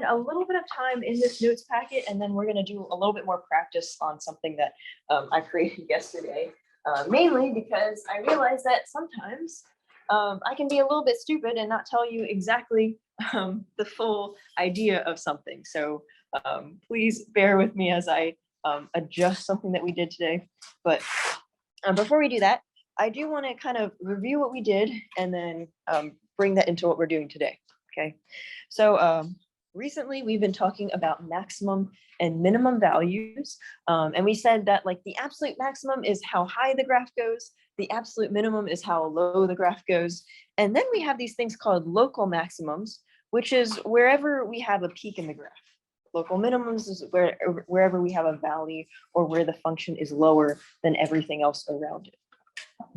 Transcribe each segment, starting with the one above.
spend a little bit of time in this notes packet, and then we're going to do a little bit more practice on something that I created yesterday, mainly because I realized that sometimes I can be a little bit stupid and not tell you exactly the full idea of something. So please bear with me as I adjust something that we did today. But before we do that, I do want to kind of review what we did and then bring that into what we're doing today. Okay, so recently we've been talking about maximum and minimum values, and we said that like the absolute maximum is how high the graph goes, the absolute minimum is how low the graph goes, and then we have these things called local maximums, which is wherever we have a peak in the graph. Local minimums is wherever we have a valley or where the function is lower than everything else around it.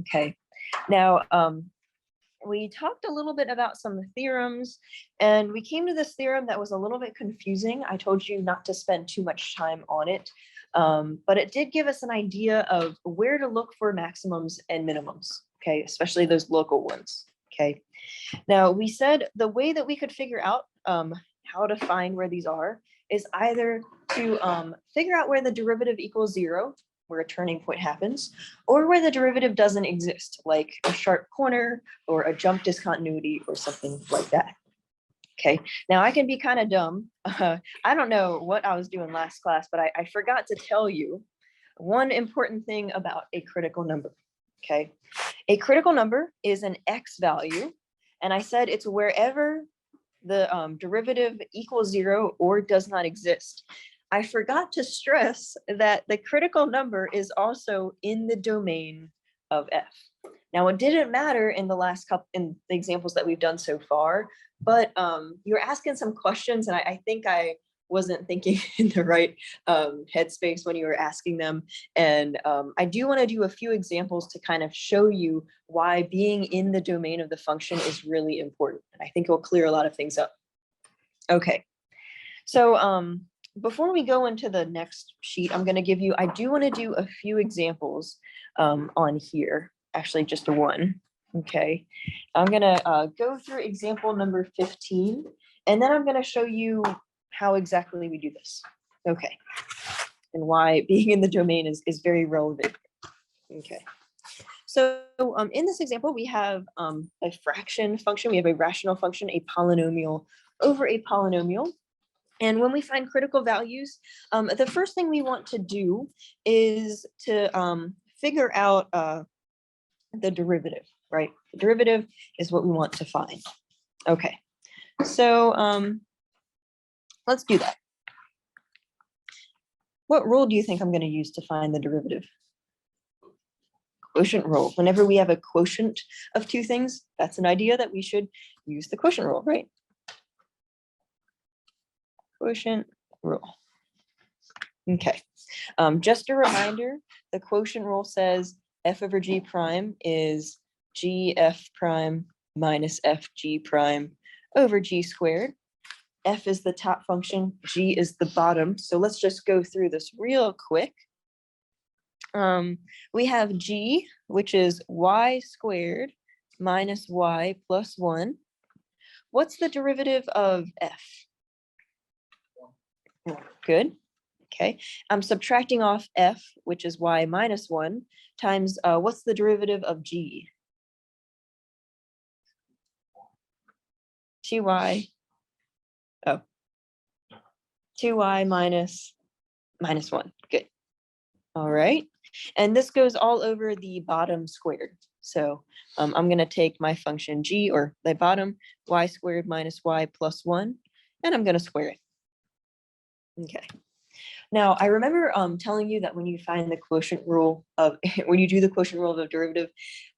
Okay, now we talked a little bit about some theorems, and we came to this theorem that was a little bit confusing. I told you not to spend too much time on it, but it did give us an idea of where to look for maximums and minimums, okay, especially those local ones. Okay, now we said the way that we could figure out how to find where these are is either to figure out where the derivative equals 0, where a turning point happens, or where the derivative doesn't exist, like a sharp corner or a jump discontinuity or something like that. Okay, now I can be kind of dumb. I don't know what I was doing last class, but I forgot to tell you one important thing about a critical number. Okay, a critical number is an x value, and I said it's wherever the derivative equals 0 or does not exist. I forgot to stress that the critical number is also in the domain of f. Now, it didn't matter in the last couple in the examples that we've done so far, but you're asking some questions, and I think I wasn't thinking in the right headspace when you were asking them. And I do want to do a few examples to kind of show you why being in the domain of the function is really important. And I think it will clear a lot of things up. Okay, so before we go into the next sheet, I'm going to give you, I do want to do a few examples on here, actually just one. Okay, I'm going to go through example number 15, and then I'm going to show you how exactly we do this. Okay, and why being in the domain is very relevant. Okay, so in this example, we have a fraction function, we have a rational function, a polynomial over a polynomial. And when we find critical values, the first thing we want to do is to figure out the derivative, right? The derivative is what we want to find. Okay, so let's do that. What rule do you think I'm going to use to find the derivative? Quotient rule. Whenever we have a quotient of two things, that's an idea that we should use the quotient rule, right? Quotient rule. Okay, just a reminder, the quotient rule says f over g prime is g f prime minus f g prime over g squared. F is the top function, g is the bottom. So let's just go through this real quick. We have g, which is y squared minus y plus 1. What's the derivative of f? Good. Okay, I'm subtracting off f, which is y minus 1, times what's the derivative of g? 2y. Oh, 2y minus 1. Good. All right. And this goes all over the bottom squared. So I'm going to take my function g, or the bottom, y squared minus y plus 1, and I'm going to square it. Okay. Now, I remember telling you that when you find the quotient rule of, when you do the quotient rule of a derivative,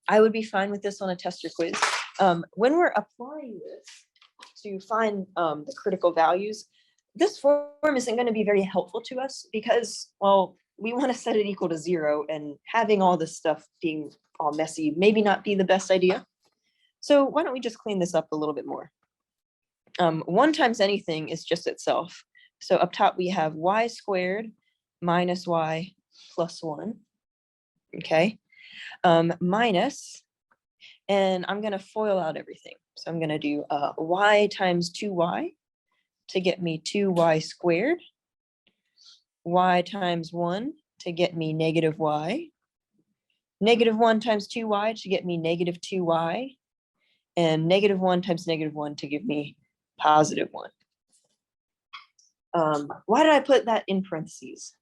I would be fine with this on a test or quiz. When we're applying this to find the critical values, this form isn't going to be very helpful to us because, well, we want to set it equal to 0, and having all this stuff being all messy maybe not be the best idea. So why don't we just clean this up a little bit more? 1 times anything is just itself. So up top we have y squared minus y plus 1. Okay, minus, and I'm going to FOIL out everything. So I'm going to do y times 2y to get me 2y squared, y times 1 to get me negative y, negative 1 times 2y to get me negative 2y, and negative 1 times negative 1 to give me positive 1. Why did I put that in parentheses?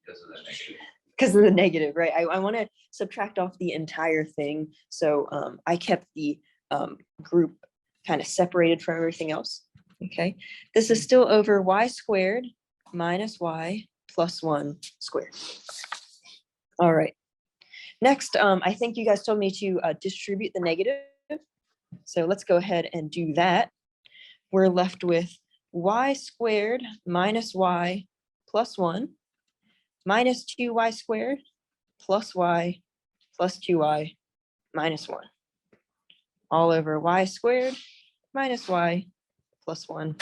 Because of the negative. Because of the negative, right? I want to subtract off the entire thing. So I kept the group kind of separated from everything else. Okay, this is still over y squared minus y plus 1 squared. All right. Next, I think you guys told me to distribute the negative. So let's go ahead and do that. We're left with y squared minus y plus 1 minus 2y squared plus y plus 2y minus 1 all over y squared minus y plus 1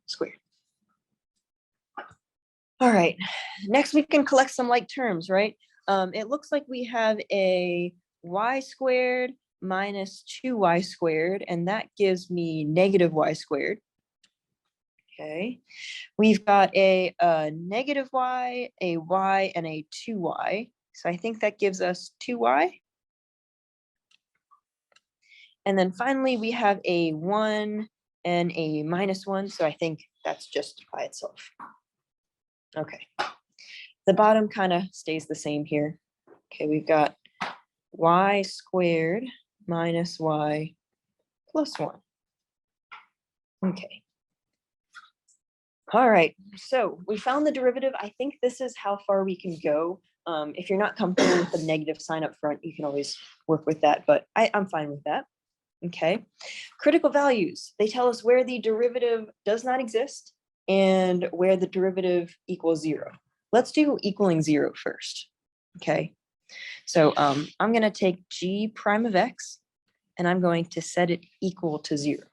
squared. All right, next we can collect some like terms, right? It looks like we have a y squared minus 2y squared, and that gives me negative y squared. Okay, we've got a negative y, a y, and a 2y. So I think that gives us 2y. And then finally, we have a 1 and a minus 1. So I think that's just by itself. Okay. The bottom kind of stays the same here. Okay, we've got y squared minus y plus 1. Okay. All right, so we found the derivative. I think this is how far we can go. If you're not comfortable with the negative sign up front, you can always work with that, but I'm fine with that. Okay, critical values. They tell us where the derivative does not exist and where the derivative equals 0. Let's do equaling 0 first. Okay, so I'm going to take g prime of x and I'm going to set it equal to 0.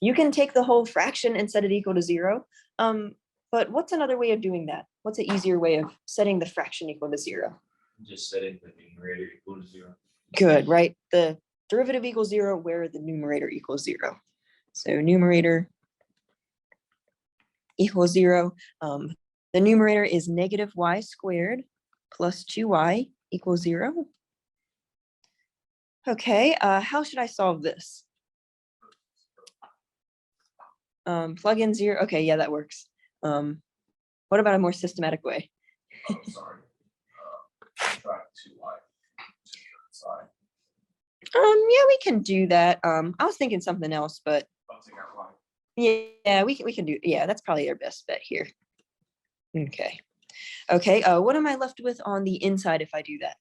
You can take the whole fraction and set it equal to 0. But what's another way of doing that? What's an easier way of setting the fraction equal to 0? Just setting the numerator equal to 0. Good, right? The derivative equals 0 where the numerator equals 0. So numerator equals 0. The numerator is negative y squared plus 2y equals 0. Okay, how should I solve this? Plug in 0. Okay, yeah, that works. What about a more systematic way? Oh, sorry. Subtract 2y to the side. Yeah, we can do that. I was thinking something else, but I'll take out y. yeah, we can do. Yeah, that's probably our best bet here. Okay. Okay. What am I left with on the inside if I do that?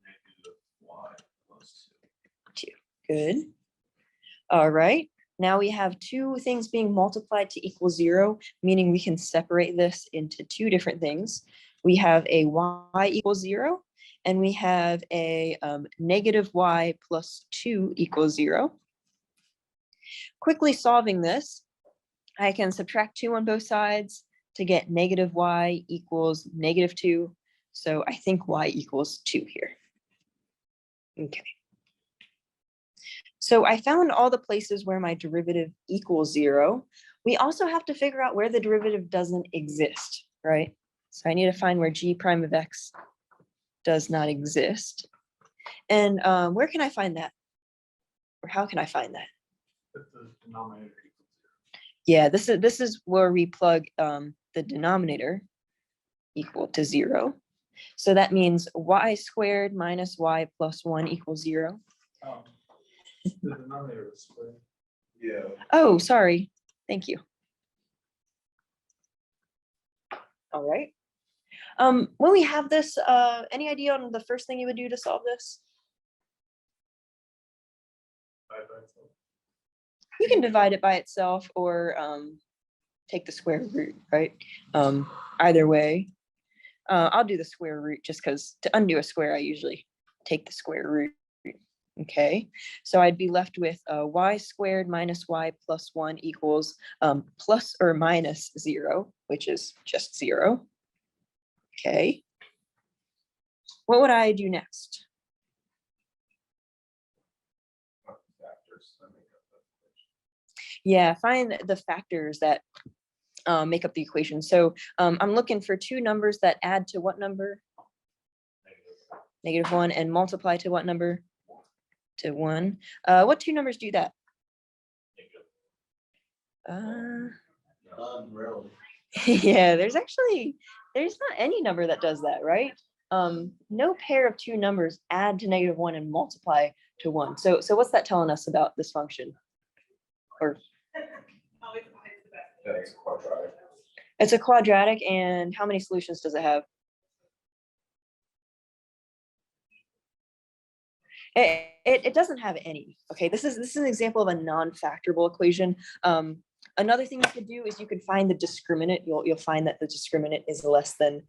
Negative y plus 2. Good. All right. Now we have two things being multiplied to equal 0, meaning we can separate this into two different things. We have a y equals 0, and we have a negative y plus 2 equals 0. Quickly solving this, I can subtract 2 on both sides to get negative y equals negative 2. So I think y equals 2 here. Okay. So I found all the places where my derivative equals 0. We also have to figure out where the derivative doesn't exist, right? So I need to find where g prime of x does not exist. And where can I find that? Or how can I find that? if the denominator equals 0. Yeah, this is where we plug the denominator equal to 0. So that means y squared minus y plus 1 equals 0. The denominator is squared. Yeah. Oh, sorry. Thank you. All right. When we have this, any idea on the first thing you would do to solve this? You can divide it by itself or take the square root, right? Either way. I'll do the square root just because to undo a square, I usually take the square root. Okay, so I'd be left with y squared minus y plus 1 equals plus or minus 0, which is just 0. Okay. What would I do next? Yeah, find the factors that make up the equation. So I'm looking for two numbers that add to what number? -1, and multiply to what number? To 1. What two numbers do that? Rarely. Yeah, there's not any number that does that, right? No pair of two numbers add to -1 and multiply to 1. So what's that telling us about this function? Or That's quadratic. it's a quadratic, and how many solutions does it have? It doesn't have any. Okay, this is an example of a non-factorable equation. Another thing you could do is you could find the discriminant. You'll find that the discriminant is less than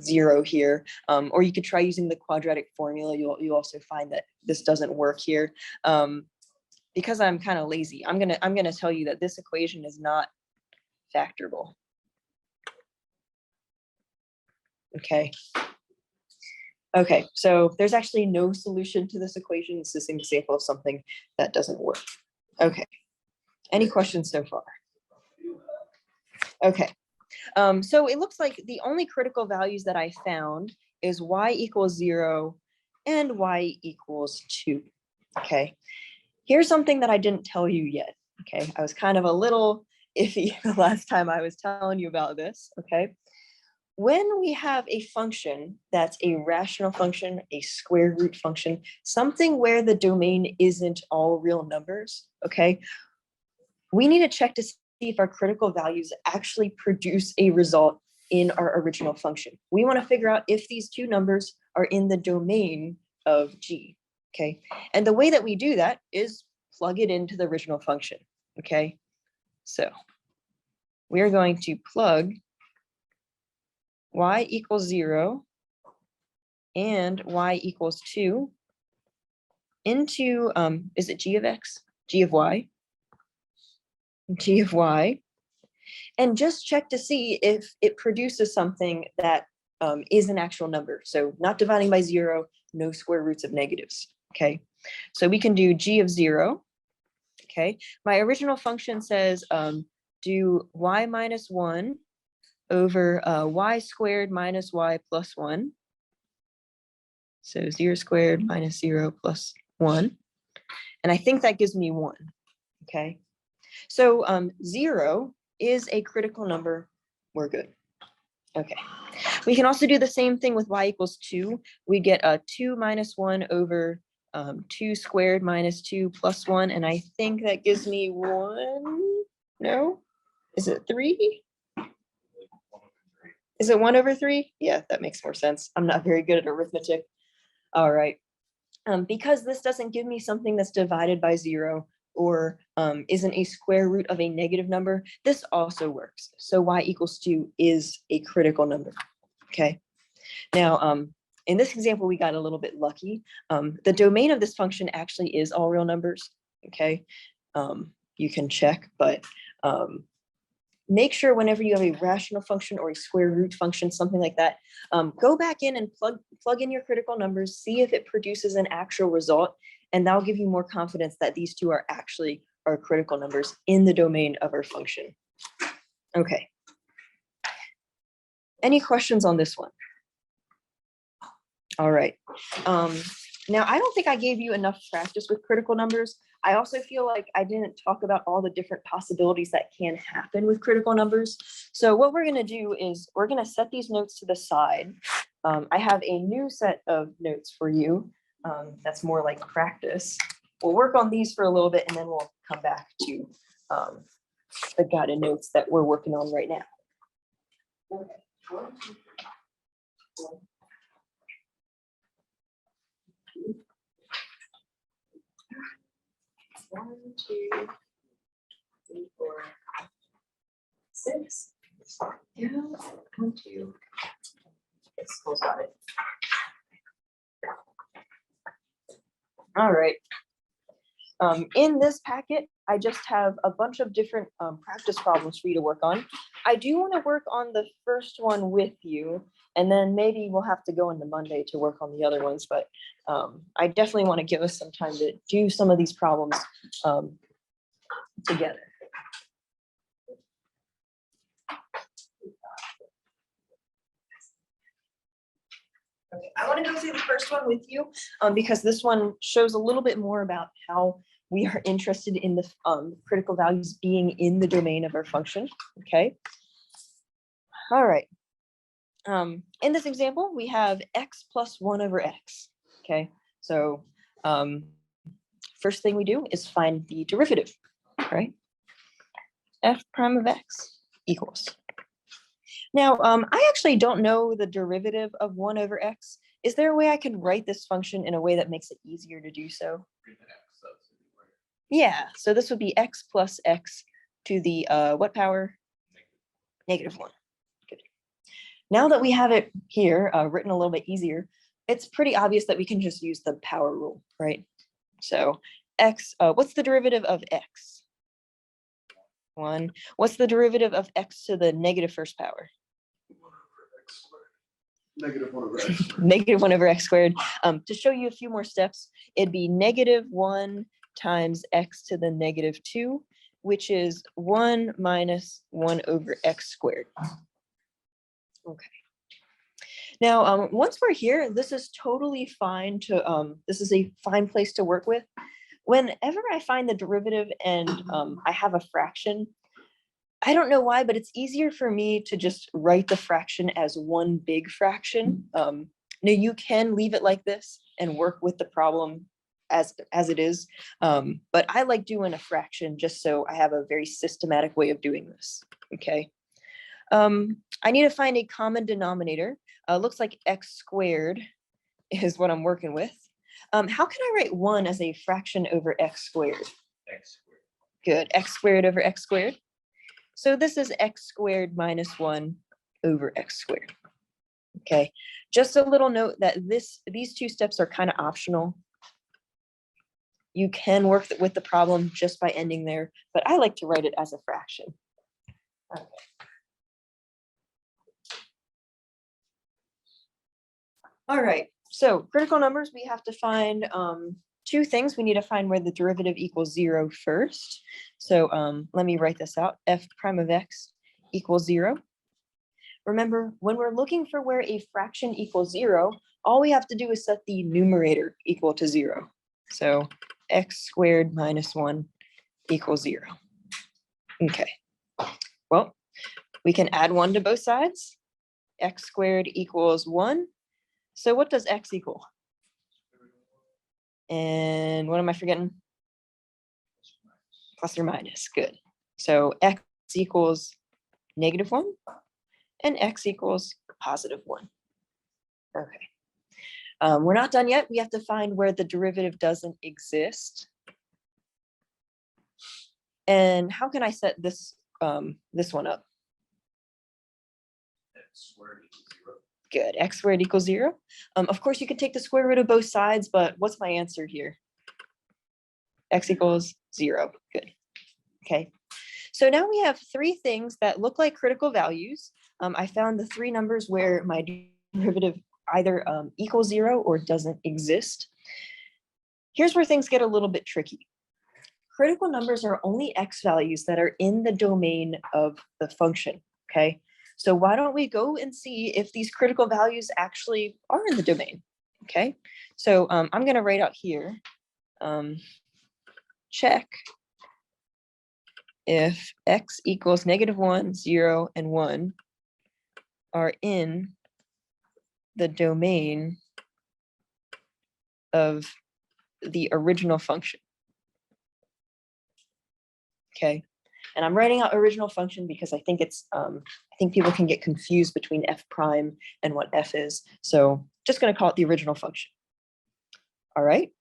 0 here, or you could try using the quadratic formula. You also find that this doesn't work here. Because I'm kind of lazy, I'm gonna tell you that this equation is not factorable. Okay. Okay, so there's actually no solution to this equation. This is an example of something that doesn't work. Okay. Any questions so far? Okay. So it looks like the only critical values that I found is y equals 0 and y equals 2. Okay. Here's something that I didn't tell you yet. Okay. I was kind of a little iffy the last time I was telling you about this. Okay. When we have a function that's a rational function, a square root function, something where the domain isn't all real numbers, okay, we need to check to see if our critical values actually produce a result in our original function. We want to figure out if these two numbers are in the domain of G, okay? And the way that we do that is plug it into the original function, okay? So we are going to plug y equals 0 and y equals 2 into, is it g of x? G of y? G of y. And just check to see if it produces something that is an actual number. So not dividing by 0, no square roots of negatives, okay? So we can do g of 0, okay? My original function says do y minus 1 over y squared minus y plus 1. So 0 squared minus 0 plus 1. And I think that gives me 1. Okay. So 0 is a critical number. We're good. Okay. We can also do the same thing with y equals 2. We get a 2 minus 1 over 2 squared minus 2 plus 1. And I think that gives me 1. No? Is it 3? Is it 1 over 3? Yeah, that makes more sense. I'm not very good at arithmetic. All right. Because this doesn't give me something that's divided by 0 or isn't a square root of a negative number, this also works. So y equals 2 is a critical number. Okay. Now, in this example, we got a little bit lucky. The domain of this function actually is all real numbers. Okay. You can check, but make sure whenever you have a rational function or a square root function, something like that, go back in and plug in your critical numbers, see if it produces an actual result, and that'll give you more confidence that these two are actually our critical numbers in the domain of our function. Okay. Any questions on this one? All right. Now, I don't think I gave you enough practice with critical numbers. I also feel like I didn't talk about all the different possibilities that can happen with critical numbers. So what we're going to do is we're going to set these notes to the side. I have a new set of notes for you. That's more like practice. We'll work on these for a little bit, and then we'll come back to the guided notes that we're working on right now. Okay. 1, 2, 3, 4, 6. Yeah, 1, 2. It's almost got it. All right. In this packet, I just have a bunch of different practice problems for you to work on. I do want to work on the first one with you, and then maybe we'll have to go into Monday to work on the other ones, but I definitely want to give us some time to do some of these problems together. Okay, I want to go through the first one with you because this one shows a little bit more about how we are interested in the critical values being in the domain of our function. Okay. All right. In this example, we have x plus 1 over x. Okay. So first thing we do is find the derivative, right? F prime of x equals. Now, I actually don't know the derivative of 1 over x. Is there a way I can write this function in a way that makes it easier to do so? Yeah, so this would be x plus x to the what power? -1. Good. Now that we have it here written a little bit easier, it's pretty obvious that we can just use the power rule, right? So x, what's the derivative of x? 1. What's the derivative of x to the negative first power? -1 over x squared. -1 over x squared. To show you a few more steps, it'd be -1 times x to the -2, which is 1 minus 1 over x squared. Okay. Now, once we're here, this is totally fine to, this is a fine place to work with. Whenever I find the derivative and I have a fraction, I don't know why, but it's easier for me to just write the fraction as one big fraction. Now you can leave it like this and work with the problem as it is. But I like doing a fraction just so I have a very systematic way of doing this. Okay. I need to find a common denominator. Looks like x squared is what I'm working with. How can I write 1 as a fraction over x squared? X squared. Good, x squared over x squared. So this is x squared minus 1 over x squared. Okay, just a little note that these two steps are kind of optional. You can work with the problem just by ending there, but I like to write it as a fraction. Okay. All right, so critical numbers, we have to find two things. We need to find where the derivative equals 0 first. So let me write this out. F prime of x equals 0. Remember, when we're looking for where a fraction equals 0, all we have to do is set the numerator equal to 0. So x squared minus 1 equals 0. Okay, well, we can add 1 to both sides. X squared equals 1. So what does x equal? And what am I forgetting? Plus or minus, good. So x equals -1 and x equals +1. Okay. We're not done yet. We have to find where the derivative doesn't exist. And how can I set this this one up? X squared equals 0. Good, x squared equals 0. Of course, you could take the square root of both sides, but what's my answer here? X equals 0. Good. Okay. So now we have 3 things that look like critical values. I found the 3 numbers where my derivative either equals 0 or doesn't exist. Here's where things get a little bit tricky. Critical numbers are only x values that are in the domain of the function. Okay. So why don't we go and see if these critical values actually are in the domain? Okay, so I'm going to write out here, check if x equals -1, 0, and 1 are in the domain of the original function. Okay, and I'm writing out original function because I think it's I think people can get confused between f prime and what f is. So just going to call it the original function. All right,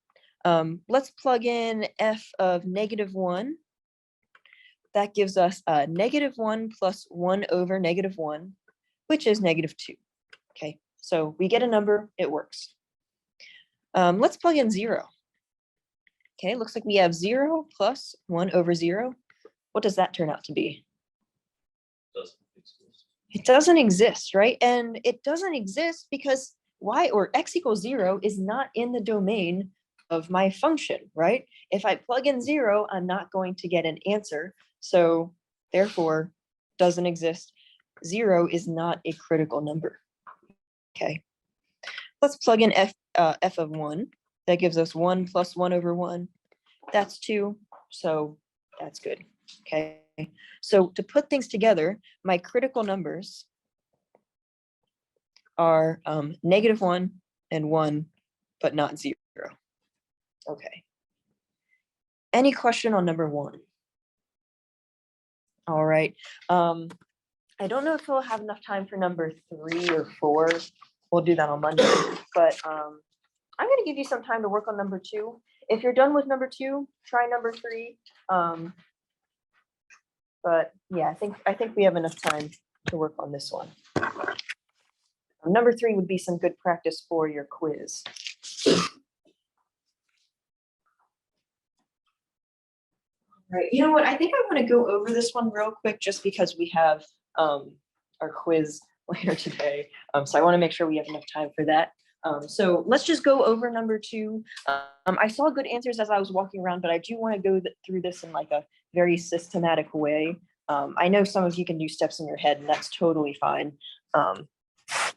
let's plug in f of -1. That gives us -1 plus 1 over -1, which is -2. Okay, so we get a number, it works. Let's plug in 0. Okay, looks like we have 0 plus 1 over 0. What does that turn out to be? It doesn't exist, right? And it doesn't exist because y or x equals 0 is not in the domain of my function, right? If I plug in 0, I'm not going to get an answer. So therefore, doesn't exist. 0 is not a critical number. Okay. Let's plug in f of 1. That gives us 1 plus 1 over 1. That's 2. So that's good. Okay. So to put things together, my critical numbers are -1 and 1, but not 0. Okay. Any question on number 1? All right. I don't know if we'll have enough time for number 3 or 4. We'll do that on Monday. But I'm going to give you some time to work on number 2. If you're done with number 2, try number 3. But yeah, I think we have enough time to work on this one. Number 3 would be some good practice for your quiz. Right. You know what? I think I want to go over this one real quick just because we have our quiz later today. So I want to make sure we have enough time for that. So let's just go over number 2. I saw good answers as I was walking around, but I do want to go through this in like a very systematic way. I know some of you can do steps in your head, and that's totally fine.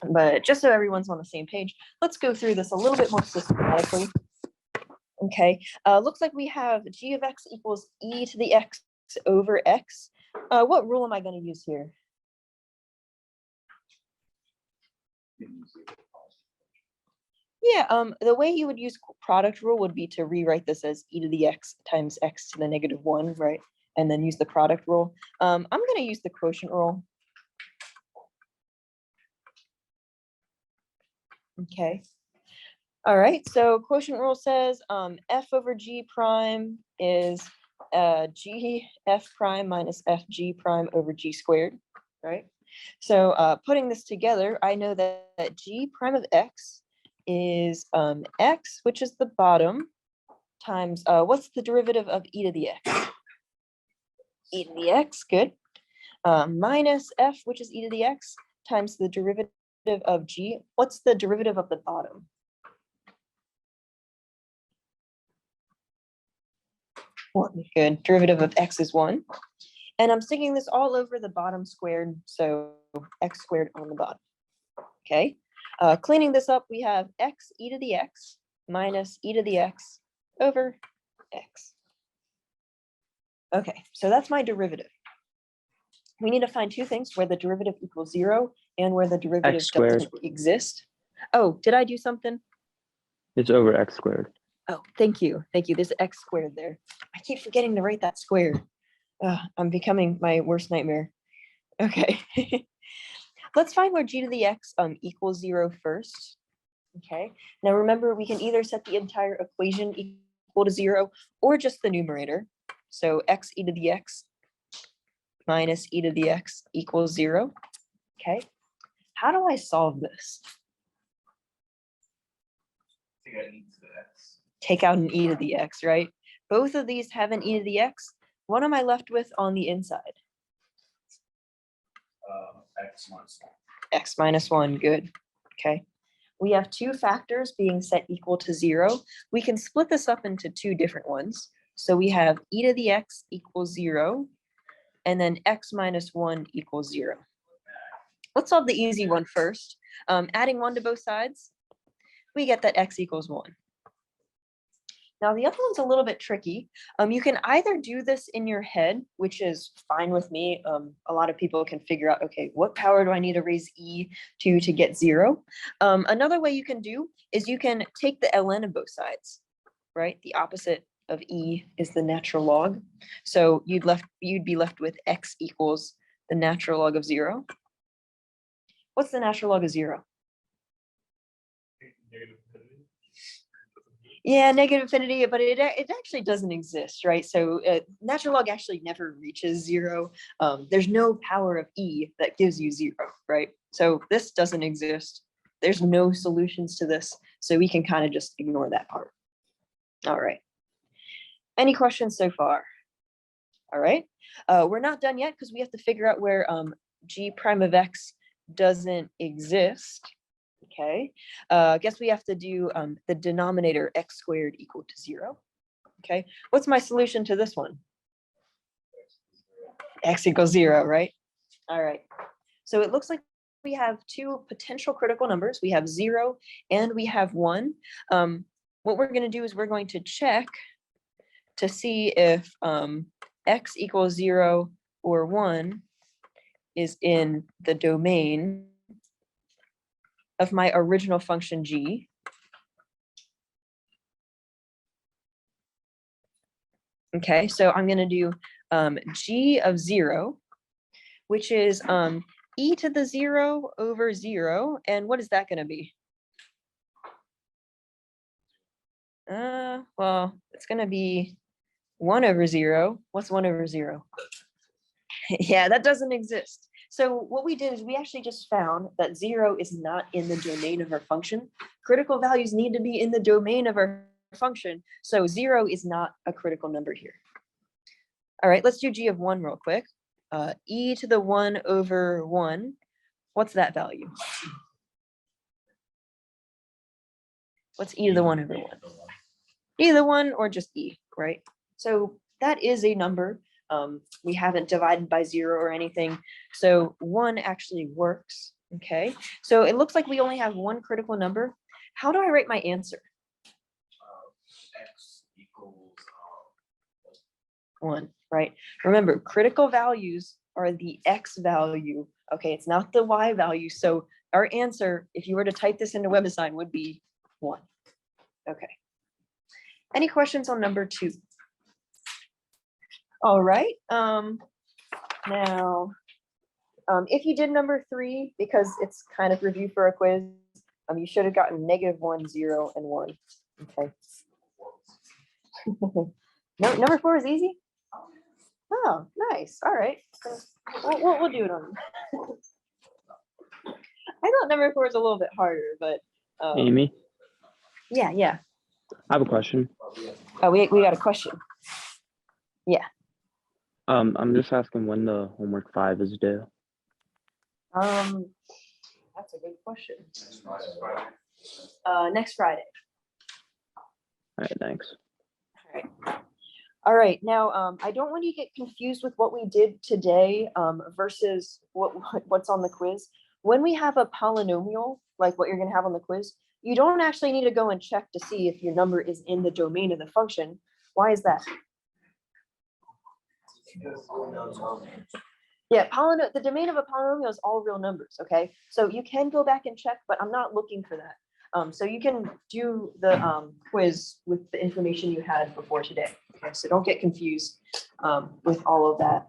But just so everyone's on the same page, let's go through this a little bit more systematically. Okay, looks like we have g of x equals e to the x over x. What rule am I going to use here? Yeah, the way you would use product rule would be to rewrite this as e to the x times x to the -1, right? And then use the product rule. I'm going to use the quotient rule. Okay. All right, so quotient rule says f over g prime is g f prime minus f g prime over g squared, right? So putting this together, I know that g prime of x is x, which is the bottom, times, what's the derivative of e to the x? E to the x, good. Minus f, which is e to the x, times the derivative of g. What's the derivative of the bottom? One. Good. Derivative of x is 1. And I'm sticking this all over the bottom squared, so x squared on the bottom. Okay. Cleaning this up, we have x e to the x minus e to the x over x. Okay, so that's my derivative. We need to find two things, where the derivative equals 0 and where the derivative doesn't exist. Oh, did I do something? It's over x squared. Oh, thank you. Thank you. There's x squared there. I keep forgetting to write that squared. I'm becoming my worst nightmare. Okay. Let's find where g to the x equals 0 first. Okay. Now remember, we can either set the entire equation equal to 0 or just the numerator. So x e to the x minus e to the x equals 0. Okay. How do I solve this? Take out an e to the x, right? Both of these have an e to the x. What am I left with on the inside? X minus 1, good. Okay. We have two factors being set equal to 0. We can split this up into two different ones. So we have e to the x equals 0, and then x minus 1 equals 0. Let's solve the easy one first. Adding 1 to both sides, we get that x equals 1. Now the other one's a little bit tricky. You can either do this in your head, which is fine with me. A lot of people can figure out, okay, what power do I need to raise e to get 0? Another way you can do is you can take the ln of both sides, right? The opposite of e is the natural log. So you'd be left with x equals the natural log of 0. What's the natural log of 0? Yeah, negative infinity, but it actually doesn't exist, right? So natural log actually never reaches 0. There's no power of e that gives you 0, right? So this doesn't exist. There's no solutions to this, so we can kind of just ignore that part. All right. Any questions so far? All right. We're not done yet because we have to figure out where g prime of x doesn't exist. Okay, guess we have to do the denominator x squared equal to 0. Okay, what's my solution to this one? X equals 0, right? All right, so it looks like we have two potential critical numbers. We have 0 and we have 1. What we're going to do is we're going to check to see if x equals 0 or 1 is in the domain of my original function g. Okay, so I'm going to do g of 0, which is e to the 0 over 0. And what is that going to be? Well, it's going to be 1 over 0. What's 1 over 0? Yeah, that doesn't exist. So what we did is we actually just found that 0 is not in the domain of our function. Critical values need to be in the domain of our function. So 0 is not a critical number here. All right, let's do g of 1 real quick. E to the 1 over 1. What's that value? What's e to the 1 over 1? E to the 1 or just e, right? So that is a number. We haven't divided by 0 or anything. So 1 actually works. Okay, so it looks like we only have one critical number. How do I write my answer? X equals 1, right? Remember, critical values are the x value. Okay, it's not the y value. So our answer, if you were to type this into WebDesign, would be 1. Okay. Any questions on number 2? All right. Now, if you did number 3, because it's kind of review for a quiz, you should have gotten -1, 0, and 1. Okay. No, number 4 is easy. Oh, nice. All right. We'll do it on. I thought number 4 is a little bit harder, but Amy, yeah. I have a question. Oh, we got a question. I'm just asking when the homework 5 is due. That's a good question. Next Friday. All right, thanks. All right. Now, I don't want you to get confused with what we did today versus what's on the quiz. When we have a polynomial, like what you're going to have on the quiz, you don't actually need to go and check to see if your number is in the domain of the function. Why is that? Yeah, the domain of a polynomial is all real numbers, okay? So you can go back and check, but I'm not looking for that. So you can do the quiz with the information you had before today. Okay, so don't get confused with all of that.